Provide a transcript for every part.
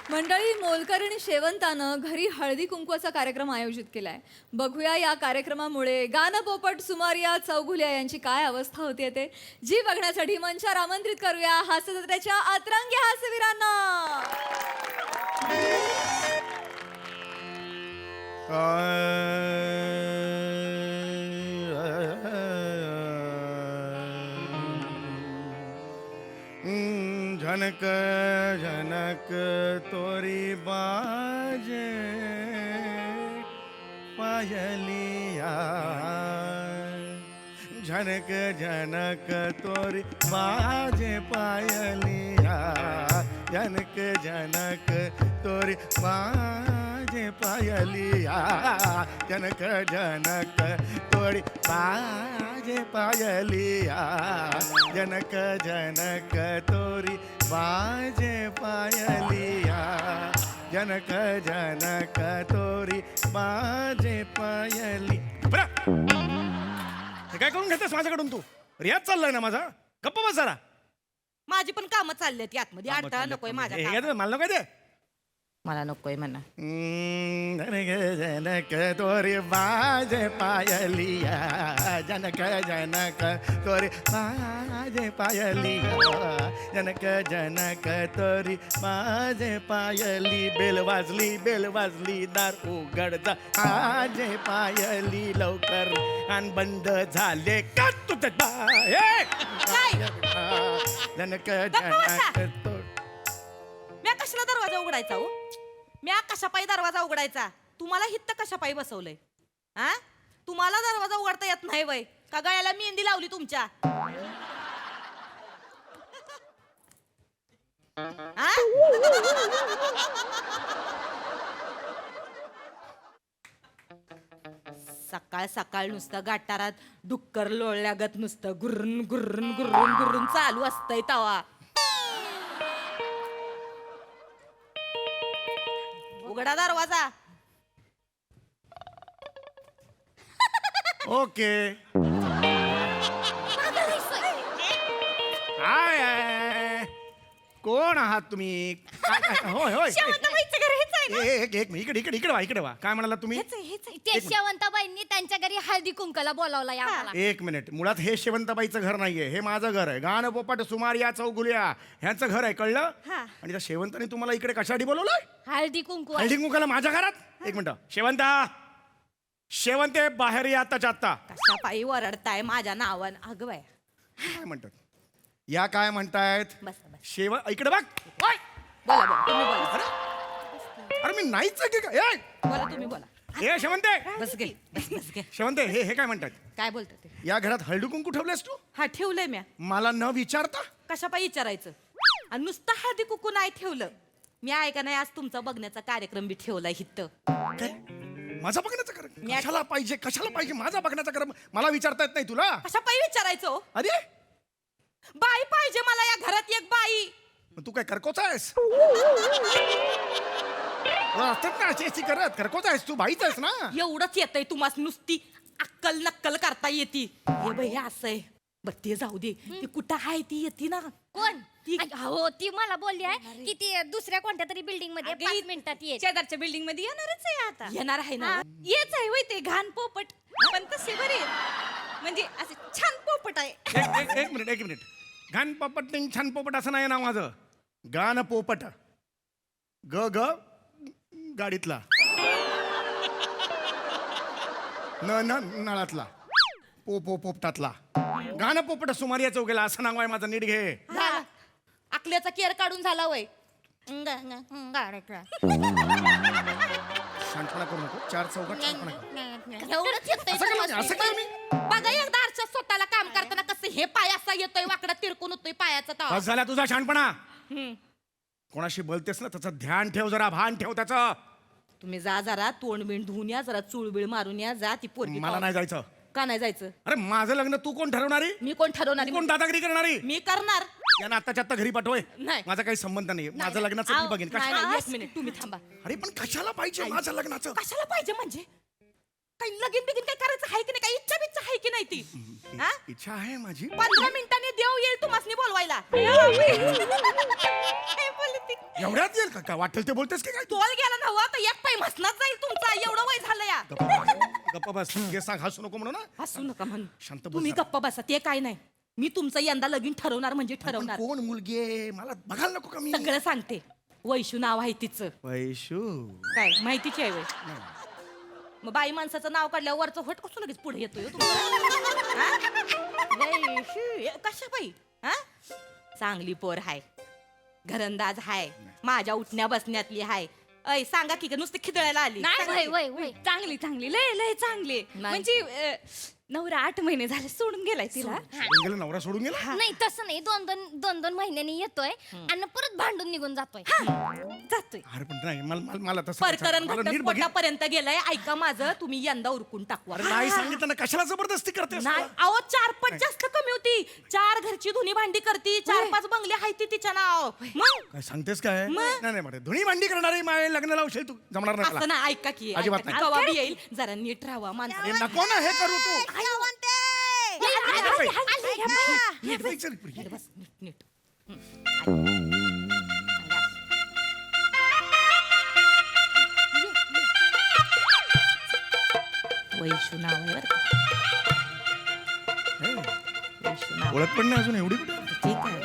मंडळी, मोलकर आणि शेवंतानं घरी हळदी कुंकवाचा कार्यक्रम आयोजित केलाय. बघूया या कार्यक्रमामुळे गाणं पोपट सुमारिया चौघुलिया यांची काय अवस्था होते ते. जी बघण्यासाठी मंचावर आमंत्रित करूया हास्यजत्रेच्या अतरंगी हास्यवीरांना. झनक झनक तोरी बाजे पायलिया, झनक झनक तोरी बाजे पायलिया, झनक झनक तोरी बाजे पायलिया, झनक झनक तोरी बाजे पायलिया, जनक जनक तोरी बाजे पायलिया, जनक जनक तोरी बाजे पायली. हे काय करून घेतेस माझ्याकडून तू? रियाज चाललाय ना माझा. गप्पा बस जरा. माझी पण कामं चालली आहेत आतमध्ये. अडथळा नकोय माझ्या कामात. मला नको दे. मला नकोय म्हणा. जनक जनक तोरी बाजे पायलिया, जनक जनक तोरी बाजे पायलिया, जनक जनक तोरी बाजे पायली. बेल वाजली दार उघड जा आजे पायली लवकर, आणि बंद झाले का तुझे जनक जनक तो. म्या कशाला दरवाजा उघडायचा हो? म्या कशापायी दरवाजा उघडायचा? तुम्हाला हित्त कशापायी बसवलंय? हा, तुम्हाला दरवाजा उघडता येत नाही वय का? गळ्याला मेहंदी लावली तुमच्या? हा? सकाळ सकाळ नुसतं गाठारात डुक्कर लोळल्यागत नुसतं गुर्रन गुर्रन गुर्रन गुर्रन चालू असतंय तवा. उघडा दरवाजा. ओके. हाय हाय. कोण आहात तुम्ही? होय होय. शेवंताबाईचं घर हेच आहे ना? एक इकडे इकडे इकडे वा इकडे वा. काय म्हणाला तुम्ही? हेच आहे, हेच आहे. ते शेवंताबाईंनी त्यांच्या घरी हळदी कुंकाला बोलावलंय आम्हाला. एक मिनिट. मुळात हे शेवंताबाईचं घर नाहीये, हे माझं घर आहे. गाणं पोपट सुमारिया चौगुलिया ह्यांचं घर आहे, कळलं? हा. आणि त्या शेवंताने तुम्हाला इकडे कशासाठी बोलवलंय? हळदी कुंकू हळदी कुंकाला माझ्या घरात? एक मिनिट. शेवंते बाहेर या आत्ताच्या आत्ता. कशापायी वरडताय माझ्या नावानं? अगं बाय. काय म्हणतात या? काय म्हणतायत? बस बस. इकडे बघ. ओय! बोला बोला तुम्ही बोला. अरे मी नाहीच आहे की काय? ए! बोला तुम्ही बोला. ए शेवंते, बस गे बस बस गे. शेवंते हे काय म्हणतात? काय बोलता ते? या घरात हळदी कुंकू ठेवलेस तू हा ठेवलंय म्या. मला न विचारता? कशापायी विचारायचं? आणि नुसतं हळदी कुकू नाही ठेवलं मी. ऐका नाही, आज तुमचा बघण्याचा कार्यक्रम बी ठेवलाय हित्त. काय? माझा बघण्याचा कार्यक्रम? कशाला पाहिजे माझा बघण्याचा कार्यक्रम? मला विचारता येत नाही तुला? कशापायी विचारायचं हो? अरे बाई पाहिजे मला या घरात, एक बाई. मग तू काय करकोच आहेस? असतात ना अशी करत. करकोच आहेस तू? बाईच आहेस ना? एवढंच येतंय तुम्हाला, नुसती अक्कल नक्कल करता येते. हे बाई हे असं आहे. बर ते जाऊ दे. ती कुठं आहे? ती येते ना? कोण? ती हो, ती मला बोलली आहे की ती दुसऱ्या कोणत्या तरी बिल्डिंग मध्ये 5 मिनिटात येईल. शेजारच्या बिल्डिंग मध्ये येणारच आहे आता. येणार आहे ना? येच आहे होय ते घाण पोपट, पण तसे बरे म्हणजे असे छान पोपट आहे. एक मिनिट. घाण पोपट नाही, छान पोपट असं नाही नाव माझं. गाणं पोपट. ग ग गाडीतला, न नळातला, पोपटातला. गाणं पोपट सुमारिया चौकेला असं नाव आहे माझं. नीट घे. झालं. अकलेचा केर काढून झाला वय. शांतपणा करू नको. 4 चौकात शांतपणा कर. एवढंच येतंय असं काय तुम्हाला. असं काय मी? बघा एकदा आरशात स्वतःला काम करताना कसं हे पाय असा येतोय वाकडा तिरकून होतोय पायाचा तवा. बस झाला तुझा शहाणपणा. कोणाशी बोलतेस ना त्याचं ध्यान ठेव जरा, भान ठेव त्याचं. तुम्ही जा जरा तोंड बिंड धुवून या, जरा चुळबिळ मारून या. जा ती पोरगी. मला नाही जायचं. का नाही जायचं? अरे माझं लग्न तू कोण ठरवणारी? मी कोण ठरवणारी? कोण दादागिरी करणारी? मी करणार. यांना आत्ताच्या आत्ता घरी पाठवय. नाही. माझा काही संबंध नाही. माझं लग्नाचं मी बघेन. नाही, नाही, एक मिनिट तुम्ही थांबा. अरे पण कशाला पाहिजे माझं लग्नाचं? कशाला पाहिजे म्हणजे? काही लगीन बिगीन काय करायचं आहे की नाही, काही इच्छा बिच्छा आहे की नाही ती हा? इच्छा आहे माझी 15 मिनिटांनी देव येईल तुम्हाला बोलवायला. काय बोलते? एवढ्यात येईल का वाटेल ते बोलतेस की काय तू तोल गेला नव्हा तर एक पाय मसनात जाईल तुमचा, एवढं वय झालं या. गप्पा बस हे सांग हसू नको म्हणून ना हसू नका म्हणून शांत बस तुम्ही जरा. गप्पा बसा, ते काय नाही. मी तुमचं यंदा लगीन ठरवणार म्हणजे पण ठरवणार. कोण मुलगी आहे मला बघायला नको का मी सगळं सांगते. वैशू नाव आहे तिचं. वैशू काय माहितीची आहे वय? मग बाई माणसाचं नाव काढल्यावर वरचं होट कसं लगेच पुढे येतोय हो तुम्हाला? हा? वैशू, कशा बाई हा? चांगली पोर हाय, घरंदाज हाय, माझ्या उठण्या बसण्यातली हाय. ऐ सांगा की नुसते खिदळायला आली. नाही सांगा वय की. वय वय चांगली चांगली लय लय चांगली नाही. म्हणजे नवरा 8 महिने झाले सोडून गेलाय तिला. सोडून गेला नवरा सोडून गेला नाही तसं नाही, दोन महिन्यांनी येतोय आणि परत भांडून निघून जातोय. जातोय. अरे पण नाही मला तसं परकरण मला नीट बघित घटस्फोटापर्यंत गेलंय. ऐका माझं, तुम्ही यंदा उरकून टाकू. अरे नाही सांगितलं ना कशाला जबरदस्ती करतेस नाही अहो 4-5 जास्त कमी होती. 4 घरची धुनी भांडी करती, 4-5 बंगले आहेत ती तिच्या नाव. मग काय सांगतेस काय मग? नाही नाही म्हणते धुणी भांडी करणारी माझ्या लग्न लावशील तू जमणार नाही मला असं ना, ऐका की अजिबात ऐका नाही. की. कवा बी येईल जरा नीट राहावा अरे माणसं. नको ना हे करू तू नीट बाई, चल, पुढे. नीट बस, नीट नीट. वैशू नाव आहे बरं का. हे, वैशू नाव. ओळख पण नाही अजून एवढी कुठे ठीक आहे.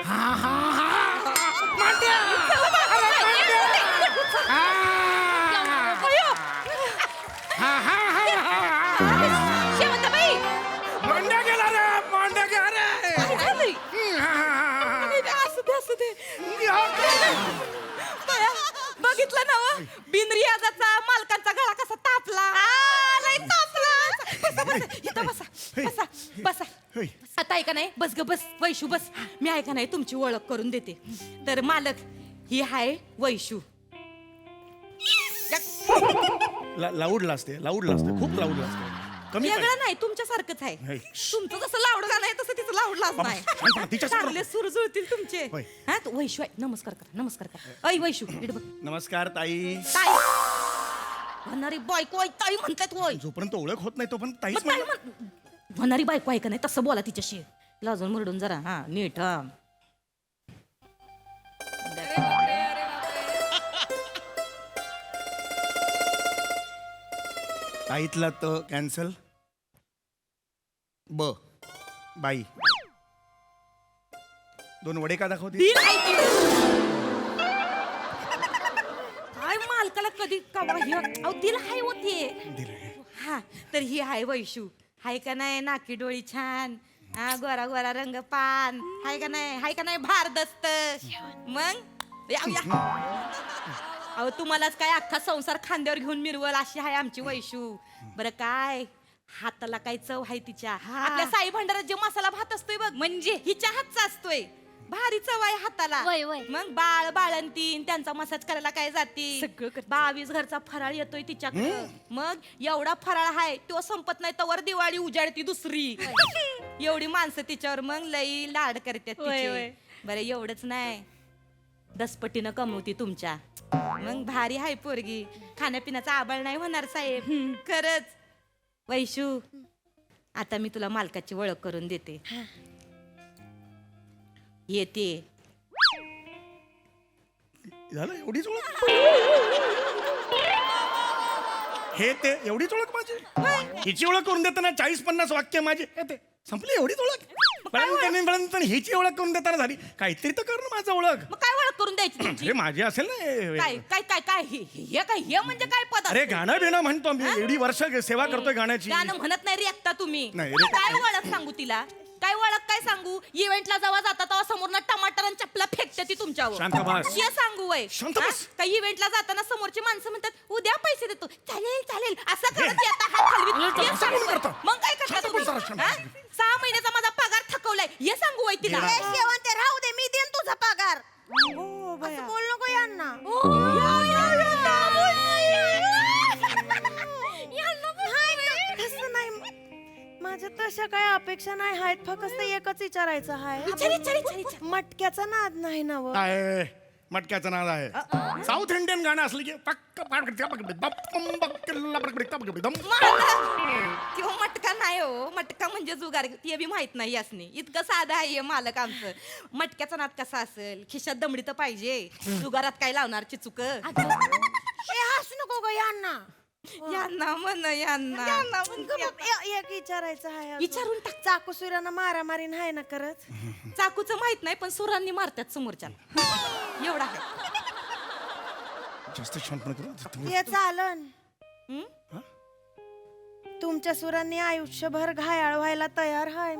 हा हा हा मांड्या! अरे मांड्या! हा हा हा हा शेवंताबाई, मांड्या गेला रे मांड्या गेला रे काय झालंय? हा, हा, हा. असू दे असू दे. बया, बघितलं ना व? बिनरियाजाचा मालकांचा गळा कसा तापला. लय तापला. बसा बसा इथं बसा बसा बसा. होय. आता ऐका नाही, बस ग बस वैशू बस. मी ऐका नाही तुमची ओळख करून देते. तर मालक ही आहे वैशू. लाऊड लाजते खूप लाऊड लाजते कमी वेगळं नाही, तुमच्यासारखंच आहे. होय. तुमचं जसं लावड गाणं आहे तसं तिचं लावड लाज बाबा, नाही. शांत राहा, तिच्यासमोर चांगले सूर जुळतील तुमचे. होय. हा तू वैशू आहे, नमस्कार करा नमस्कार करा. ऐ वैशू इकडे बघ. नमस्कार ताई ताई म्हणणारी बायको आहे, ताई म्हणतात होय. जोपर्यंत ओळख होत नाही तोपर्यंत ताईच मग ताई म्हणणार. म्हणणारी बायको आहे का नाही तसं बोला तिच्याशी. लाजून मुरडून जरा हा नीट हा. ताईतला त कॅन्सल ब बाई 2 वडे का दाखवते दिल आहे ती. काय मालकाला कधी कवा हे अहो दिल हाय होते. दिलंय. हा तर ही आहे वैशू. हाय का नाही नाकी डोळी छान, हा गोरा गोरा रंग पान, हाय का नाही भारदस्त. मग या, या. अहो तुम्हालाच काय अख्खा संसार खांद्यावर घेऊन मिरवल अशी आहे आमची वैशू. बरं काय हाताला काय चव आहे तिच्या. आपल्या साई भंडारात जे मसाला भात असतोय बघ, म्हणजे हिच्या हातचा असतोय. भारी चव आहे हाताला. वय, वय. मग बाळंतीन त्यांचा मसाज करायला काय जाती. सगळं करते. 22 घरचा फराळ येतोय तिच्याकडे. मग एवढा फराळ आहे तो संपत नाही तवर दिवाळी उजाडती दुसरी. एवढी माणसं तिच्यावर मग लई लाड करतात वय, तिचे. वय. बरं एवढंच नाही, दसपटीनं कमवती तुमच्या. मग भारी हाय पोरगी. खाण्यापिण्याचा आबळ नाही होणार साहेब. खरंच वैशू, आता मी तुला मालकाची ओळख करून देते. येते. झालं एवढीच ओळख हे ते एवढीच ओळख माझी हिची ओळख करून देताना 40-50 वाक्य माझी हे ते संपली एवढीच ओळख पण हिची ओळख करून देताना झाली काहीतरी तर कर ना माझं ओळख मग काय ओळख करून द्यायची तुमची? अरे माझी असेल ना काय काय काय काय हे म्हणजे काय पद अरे गाणं बिणं म्हणतो मी एवढी वर्ष सेवा करतोय गाण्याची गाणं म्हणत नाही रे एकटा तुम्ही. नाही रे. काय ओळख सांगू तिला? काय ओळख काय सांगू? इव्हेंटला जेव्हा जाता तेव्हा समोरनं टमाटर आणि चपला फेकते ती तुमच्यावर. शांत बस. हे सांगू वय. शांत बस. काही इव्हेंटला जाताना समोरची माणसं म्हणतात उद्या पैसे देतो. चालेल चालेल असं करत येता हात हलवीत. हे सांगू वय. करतो. मग काय करता शांत तुम्ही? बस जरा, शांत हा? बस. 6 महिन्याचा माझा पगार थकवलाय हे सांगू वय तिला. गेला. शेवंते राहू दे, मी देईन तुझा पगार. असं बोल नको यांना. नाही, तसं नाही. माझ्या तशा काय अपेक्षा नाही आहेत, फक्त एकच विचारायचं विचार, विचार, विचार, आहे. विचार. मटक्याचा नाद नाही ना व. काय मटक्याचा नाद आहे साऊथ इंडियन गाणं असलं की पक्क किंवा मटका नाही हो, मटका म्हणजे जुगार ते बी माहित नाही यासनी. इतकं साधं आहे मालक आमचं. मटक्याचा नाद कसा असेल, खिशात दमडी तर पाहिजे, जुगारात काय लावणार चिचुक. हसू नको ग यांना यांना म्हण यांना एक विचारायचं आहे अजून. विचारून टाक. चाकू सुरांना मारामारी नाही ना करत? चाकूचं माहित नाही पण सुरांनी मारतात समोरच्याला. एवढा आहे. जास्त छानपणा करू हे चालन. हं? तुमच्या सुरांनी आयुष्यभर घायाळ व्हायला तयार आहे.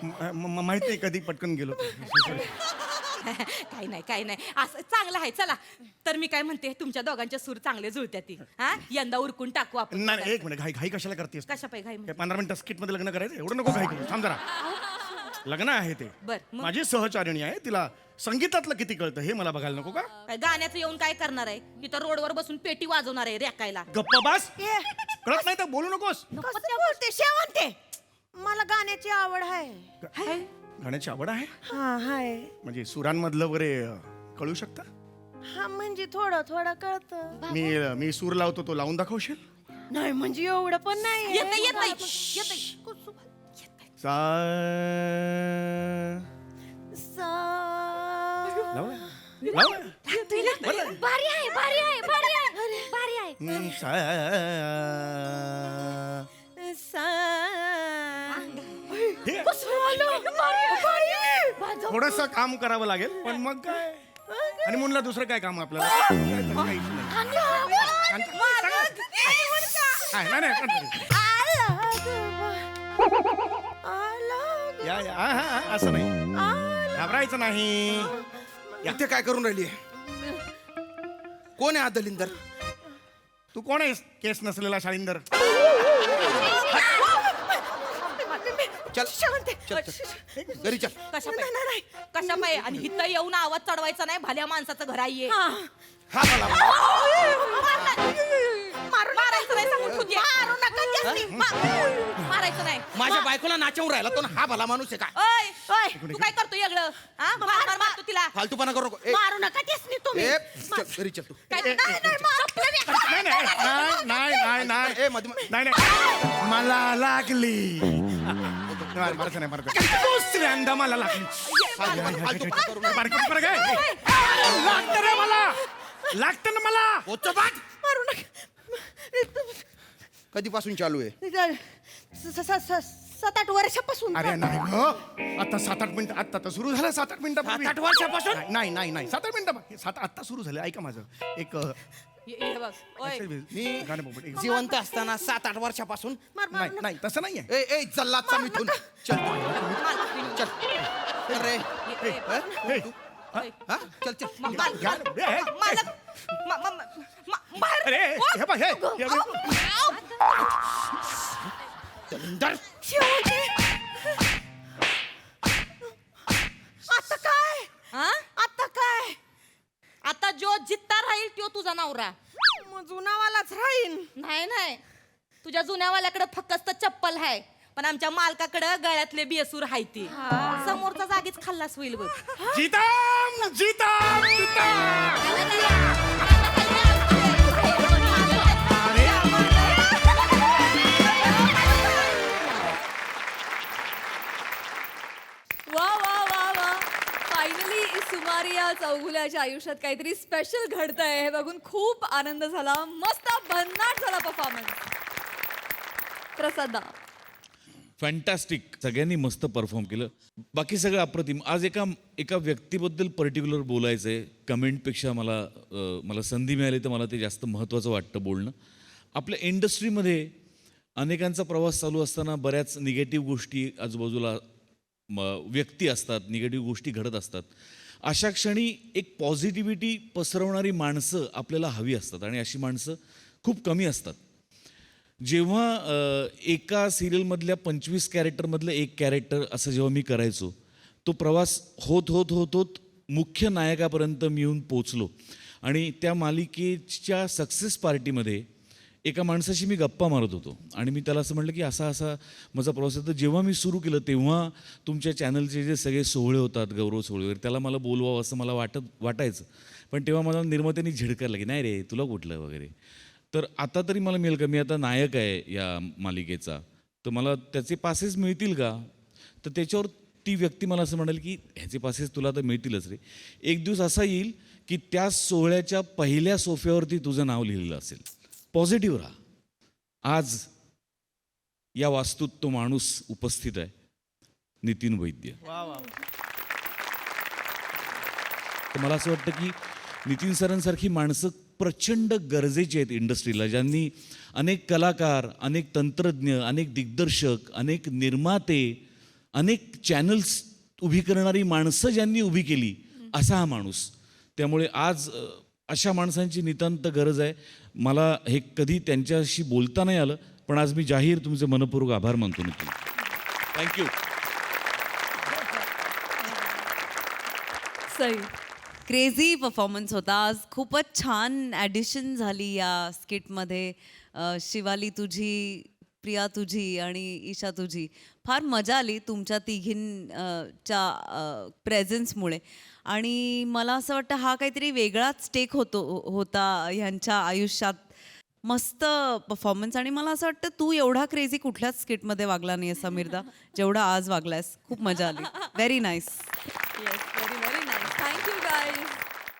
माहित नाही कधी पटकन गेलो काही नाही असं चांगलं आहे. चला तर मी काय म्हणते, तुमच्या दोघांचे सूर चांगले जुळत्या ती. हा यंदा उरकून टाकू आपण. नाही एक मिनिट घाई कशाला करतेस कशा पाहिजे घाई? काय 15 मिनिटं स्किट मध्ये लग्न करायचं एवढं नको घाई करू. थांब जरा. लग्न आहे ते बर मग माझी सहचारिणी आहे, तिला संगीतातलं किती कळतं हे मला बघायला नको का? काय गाण्याचं येऊन काय करणार आहे? तिथं रोडवर बसून पेटी वाजवणार आहे रेकायला. गप्पा बास. ये, कळत नाही तर बोलू नकोस. कसं बोलते शेवंते? मला गाण्याची आवड आहे. गाण्याची आवड आहे हा हाय. म्हणजे सुरांमधलं वगैरे कळू शकता? हा म्हणजे थोडं थोडं कळतं. मी सूर लावतो, तो लावून दाखवशील? नाही म्हणजे एवढं पण नाही. येत नाही. सा लावला? लावला? भारी आहे भारी आहे. सा हे, थोडंसं काम करावं लागेल पण मग काय. आणि मुलाला दुसरं काय काम आपल्याला काहीच नाही. असं नाही, घाबरायचं नाही. इथे काय करून राहिली? कोण आहे हा दलिंदर? तू कोण आहेस केस नसलेला शाळिंदर? चल चल घरी चल. कशा पाय आणि इथं येऊन आवाज चढवायचा नाही. भल्या माणसाचं घर आहे. हा मला मारायचं नाही सांगून ठेवते. मारायचं नाही. माझ्या बायकोला नाचवून राहिला तो ना. हा भला माणूस आहे काय? ओय तू काय करतो वेगळं? हा मारतो तिला. फालतूपणा करू नको. मारू नका तेच तुम्ही. चल घरी चल तू. नाही मला लागली. दुसऱ्यांदा मला लागली. लागतं ना मला. मारू नका. कधीपासून चालू आहे? 7-8 वर्षापासून. अरे नाही ग, आता 7-8 मिनिटं. आता तर सुरू झालं 7-8 मिनिटं. 7-8 वर्षापासून? नाही 7-8 मिनिटं. आता सुरू झालं. ऐका माझं एक हे बघ ओय मी गाणं बघ. जिवंत असताना 7-8 वर्षापासून. नाही तसं नाहीये. ए जल्लादचा मिथून चल चल रे. हे, हा चल चल. अरे हे बघ, हे बघ. दलिंदर आता काय? हा? आता काय? आता जो जित्ता राहील तो तुझा नवरा. मग जुनावालाच राहीन. नाही तुझ्या जुन्यावाल्याकडे फक्त चप्पल आहे पण आमच्या मालकाकडे गळ्यातले बेसूर आहे ती. समोरचा जागीच खाल्लास होईल बघ. जीताम जीताम वा वा वा वा. फायनली सुमारिया चौगुल्याच्या आयुष्यात काहीतरी स्पेशल घडतंय हे बघून खूप आनंद झाला. मस्त भन्नाट झाला परफॉर्मन्स. प्रसाद फॅन्टॅस्टिक. सगळ्यांनी मस्त परफॉर्म केलं. बाकी सगळं अप्रतिम. आज एका व्यक्तीबद्दल पर्टिक्युलर बोलायचं आहे. कमेंटपेक्षा मला संधी मिळाली तर मला ते जास्त महत्त्वाचं वाटतं बोलणं. आपल्या इंडस्ट्रीमध्ये अनेकांचा प्रवास चालू असताना बऱ्याच निगेटिव्ह गोष्टी आजूबाजूला व्यक्ती असतात, निगेटिव्ह गोष्टी घडत असतात. अशा क्षणी एक पॉझिटिव्हिटी पसरवणारी माणसं आपल्याला हवी असतात आणि अशी माणसं खूप कमी असतात. जेव्हा एका सिरियलमधल्या 25 कॅरेक्टरमधलं एक कॅरेक्टर असं जेव्हा मी करायचो, तो प्रवास होत मुख्य नायकापर्यंत मी येऊन पोचलो आणि त्या मालिकेच्या सक्सेस पार्टीमध्ये एका माणसाशी मी गप्पा मारत होतो आणि मी त्याला असं म्हटलं की असा असा माझा प्रवास आहे. तर जेव्हा मी सुरू केलं तेव्हा तुमच्या चॅनलचे जे सगळे सोहळे होतात, गौरव सोहळे वगैरे, त्याला मला बोलवावं असं मला वाटायचं. पण तेव्हा मला निर्मात्यांनी झिडकारलं की नाही रे तुला कुठलं वगैरे. तर आता तरी मला मिळेल का, मी आता नायक आहे या मालिकेचा, तर मला त्याचे पासेस मिळतील का. तर त्याच्यावर ती व्यक्ती मला असं म्हणाली की ह्याचे पासेस तुला तर मिळतीलच रे. एक दिवस असा येईल की त्या सोहळ्याच्या पहिल्या सोफ्यावरती तुझं नाव लिहिलेलं असेल. पॉझिटिव्ह राहा. आज या वास्तूत तो माणूस उपस्थित आहे, नितीन वैद्य. तर मला असं वाटतं की नितीन सरांसारखी माणसं प्रचंड गरजेची आहेत इंडस्ट्रीला, ज्यांनी अनेक कलाकार, अनेक तंत्रज्ञ, अनेक दिग्दर्शक, अनेक निर्माते, अनेक चॅनल्स उभी करणारी माणसं ज्यांनी उभी केली, असा हा माणूस. त्यामुळे आज अशा माणसांची नितांत गरज आहे. मला हे कधी त्यांच्याशी बोलता नाही आलं, पण आज मी जाहीर तुमचे मनपूर्वक आभार मानतो Nitin. Thank you. Sai. Crazy performance होता आज. खूपच छान ॲडिशन झाली या स्किटमध्ये. शिवाली तुझी, प्रिया तुझी आणि ईशा तुझी. फार मजा आली तुमच्या तिघींच्या प्रेझेन्समुळे. आणि मला असं वाटतं हा काहीतरी वेगळाच स्टेक होता ह्यांच्या आयुष्यात. मस्त परफॉर्मन्स. आणि मला असं वाटतं तू एवढा क्रेझी कुठल्याच स्किटमध्ये वागला नाही समीरदा जेवढा आज वागलायस. खूप मजा आली. Very nice.